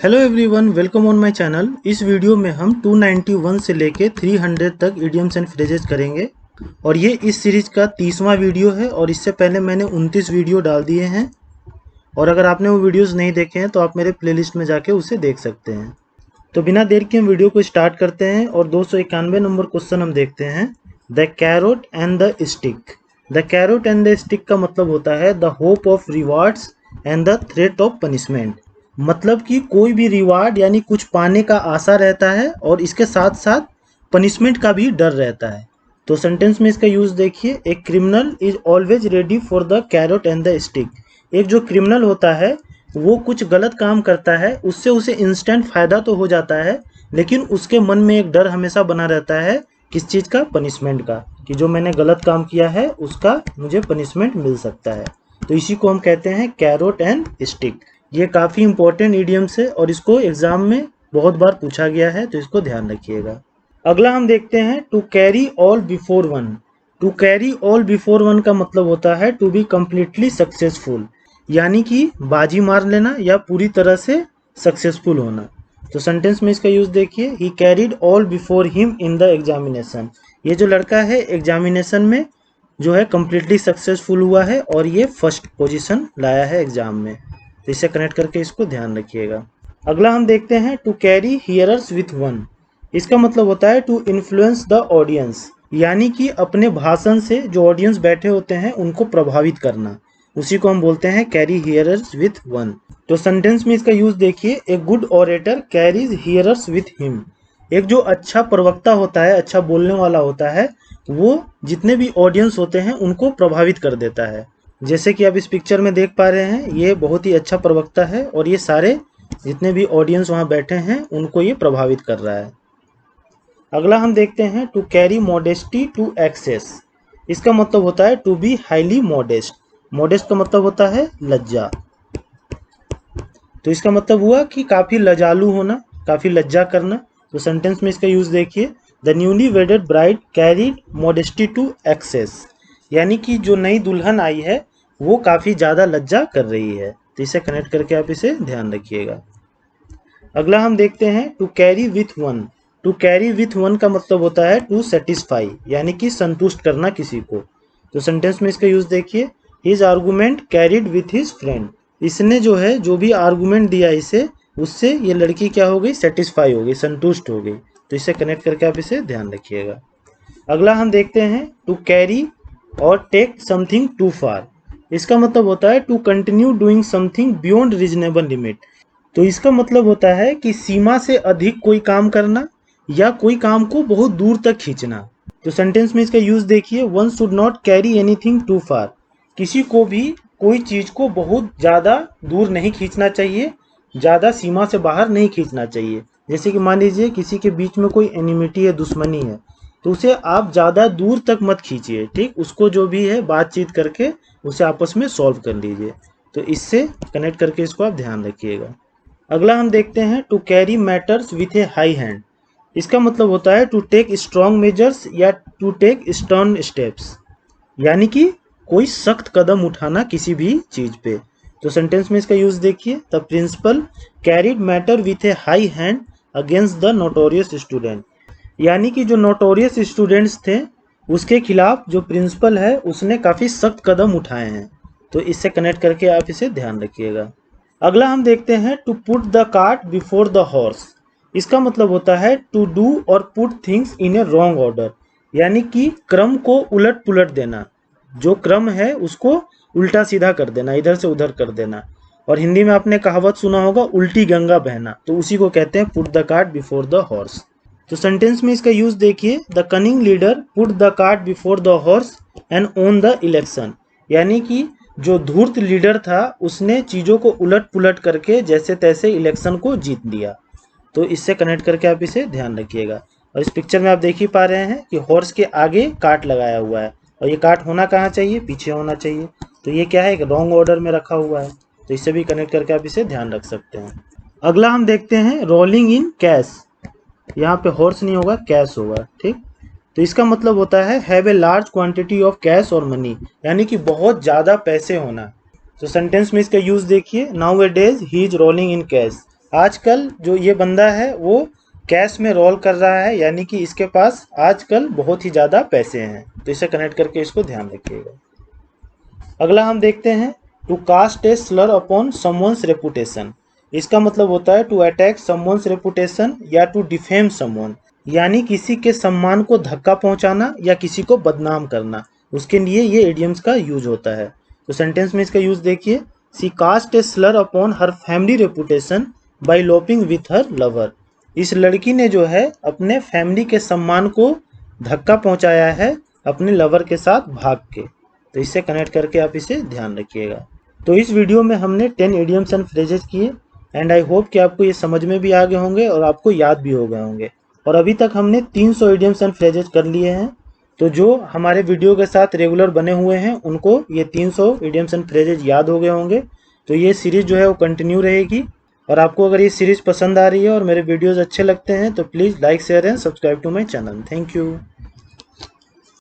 Hello everyone, welcome on my channel. इस video में हम 291 से लेके 300 तक इडियम्स एंड फ्रेजेस करेंगे और ये इस सीरीज का 30वां वीडियो है। और इससे पहले मैंने 29 वीडियो डाल दिए हैं और अगर आपने वो वीडियोस नहीं देखे हैं तो आप मेरे प्लेलिस्ट में जाके उसे देख सकते हैं। तो बिना देर के हम वीडियो को स्टार्ट करते हैं और 291 नंबर क्वेश्चन हम देखते हैं। The carrot and the stick. The carrot and the stick का मतलब होता है the hope of rewards and the threat of punishment. मतलब कि कोई भी रिवार्ड यानी कुछ पाने का आशा रहता है और इसके साथ साथ पनिशमेंट का भी डर रहता है। तो सेंटेंस में इसका यूज देखिए। A criminal is always ready for the carrot and the stick. एक जो क्रिमिनल होता है वो कुछ गलत काम करता है, उससे उसे इंस्टेंट फायदा तो हो जाता है, लेकिन उसके मन में एक डर हमेशा बना रहता है। किस चीज़ का? पनिशमेंट का, कि जो मैंने गलत काम किया है उसका मुझे पनिशमेंट मिल सकता है। तो इसी को हम कहते हैं कैरोट एंड स्टिक। ये काफ़ी इंपॉर्टेंट इडियम्स है और इसको एग्जाम में बहुत बार पूछा गया है, तो इसको ध्यान रखिएगा। अगला हम देखते हैं to carry all before one. To carry all before one का मतलब होता है टू बी कम्प्लीटली सक्सेसफुल, यानी कि बाजी मार लेना या पूरी तरह से सक्सेसफुल होना। तो सेंटेंस में इसका यूज देखिए। He carried all before him in the examination. ये जो लड़का है एग्जामिनेशन में जो है कम्प्लीटली सक्सेसफुल हुआ है और ये फर्स्ट पोजीशन लाया है एग्जाम में। तो इसे कनेक्ट करके इसको ध्यान रखिएगा। अगला हम देखते हैं to carry hearers with one. इसका मतलब होता है टू इन्फ्लुएंस द ऑडियंस, यानी कि अपने भाषण से जो ऑडियंस बैठे होते हैं उनको प्रभावित करना। उसी को हम बोलते हैं कैरी हियरर्स विथ वन। तो सेंटेंस में इसका यूज देखिए। A good orator carries hearers with him. एक जो अच्छा प्रवक्ता होता है, अच्छा बोलने वाला होता है, वो जितने भी ऑडियंस होते हैं उनको प्रभावित कर देता है। जैसे कि आप इस पिक्चर में देख पा रहे हैं, ये बहुत ही अच्छा प्रवक्ता है और ये सारे जितने भी ऑडियंस वहाँ बैठे हैं उनको ये प्रभावित कर रहा है। अगला हम देखते हैं to carry modesty to excess. इसका मतलब होता है to be highly modest. Modest का मतलब होता है लज्जा। तो इसका मतलब हुआ कि काफ़ी लजालू होना, काफ़ी लज्जा करना। तो सेंटेंस में इसका यूज देखिए। The newly wedded bride carried modesty to excess, यानी कि जो नई दुल्हन आई है वो काफ़ी ज़्यादा लज्जा कर रही है। तो इसे कनेक्ट करके आप इसे ध्यान रखिएगा। अगला हम देखते हैं to carry with one. To carry with one का मतलब होता है टू सेटिस्फाई, यानी कि संतुष्ट करना किसी को। तो सेंटेंस में इसका यूज देखिए। His argument carried with his friend. इसने जो है जो भी आर्गूमेंट दिया इसे, उससे ये लड़की क्या हो गई? सेटिस्फाई हो गई, संतुष्ट हो गई। तो इसे कनेक्ट करके आप इसे ध्यान रखिएगा। अगला हम देखते हैं टू कैरी और टेक समथिंग टू फार। इसका मतलब होता है to continue doing something beyond reasonable limit. तो इसका मतलब होता है कि सीमा से अधिक कोई काम करना या कोई काम को बहुत दूर तक खींचना। तो सेंटेंस में इसका यूज देखिए। One should not carry anything too far. किसी को भी कोई चीज़ को बहुत ज़्यादा दूर नहीं खींचना चाहिए, ज़्यादा सीमा से बाहर नहीं खींचना चाहिए। जैसे कि मान लीजिए किसी के बीच में कोई एनिमिटी है, दुश्मनी है, तो उसे आप ज़्यादा दूर तक मत खींचिए, ठीक। उसको जो भी है बातचीत करके उसे आपस में सॉल्व कर लीजिए। तो इससे कनेक्ट करके इसको आप ध्यान रखिएगा। अगला हम देखते हैं to carry matters with a high hand. इसका मतलब होता है टू टेक स्ट्रॉन्ग मेजर्स या टू टेक स्टर्न स्टेप्स, यानी कि कोई सख्त कदम उठाना किसी भी चीज़ पे। तो सेंटेंस में इसका यूज देखिए। The principal carried matter with a high hand against the notorious student, यानी कि जो नोटोरियस स्टूडेंट्स थे उसके खिलाफ जो प्रिंसिपल है उसने काफ़ी सख्त कदम उठाए हैं। तो इससे कनेक्ट करके आप इसे ध्यान रखिएगा। अगला हम देखते हैं to put the cart before the horse. इसका मतलब होता है टू डू और put things in a wrong order, यानी कि क्रम को उलट पुलट देना। जो क्रम है उसको उल्टा सीधा कर देना, इधर से उधर कर देना। और हिंदी में आपने कहावत सुना होगा, उल्टी गंगा बहना। तो उसी को कहते हैं put the cart before the horse. तो सेंटेंस में इसका यूज देखिए। The cunning leader put the cart before the horse and own the election, यानी कि जो धूर्त लीडर था उसने चीज़ों को उलट पुलट करके जैसे तैसे इलेक्शन को जीत लिया। तो इससे कनेक्ट करके आप इसे ध्यान रखिएगा। और इस पिक्चर में आप देख ही पा रहे हैं कि हॉर्स के आगे कार्ट लगाया हुआ है और ये कार्ट होना कहाँ चाहिए? पीछे होना चाहिए। तो ये क्या है? एक रॉन्ग ऑर्डर में रखा हुआ है। तो इससे भी कनेक्ट करके आप इसे ध्यान रख सकते हैं। अगला हम देखते हैं रोलिंग इन कैश। यहाँ पे हॉर्स नहीं होगा, कैश होगा, ठीक। तो इसका मतलब होता है have a large quantity of cash और मनी, यानी कि बहुत ज़्यादा पैसे होना। तो सेंटेंस में इसका यूज देखिए। Now A days he is rolling in cash, आजकल जो ये बंदा है वो कैश में रोल कर रहा है, यानी कि इसके पास आजकल बहुत ही ज़्यादा पैसे हैं। तो इसे कनेक्ट करके इसको ध्यान रखिएगा। अगला हम देखते हैं to cast a slur upon someone's reputation. इसका मतलब होता है टू अटैक समवन्स रेपुटेशन या टू डिफेम समवन, यानी किसी के सम्मान को धक्का पहुंचाना या किसी को बदनाम करना, उसके लिए ये इडियम्स का यूज होता है। तो सेंटेंस में इसका यूज देखिए, she cast a slur upon her family reputation by eloping with her lover. इस लड़की ने जो है अपने फैमिली के सम्मान को धक्का पहुंचाया है अपने लवर के साथ भाग के। तो इससे कनेक्ट करके आप इसे ध्यान रखिएगा। तो इस वीडियो में हमने 10 इडियम्स एंड फ्रेजेस किए एंड आई होप कि आपको ये समझ में भी आ गए होंगे और आपको याद भी हो गए होंगे। और अभी तक हमने 300 इडियम्स एंड फ्रेजेस कर लिए हैं। तो जो हमारे वीडियो के साथ रेगुलर बने हुए हैं उनको ये 300 इडियम्स एंड फ्रेजेस याद हो गए होंगे। तो ये सीरीज़ जो है वो कंटिन्यू रहेगी। और आपको अगर ये सीरीज़ पसंद आ रही है और मेरे वीडियोज़ अच्छे लगते हैं तो please like share and subscribe to my channel. Thank you.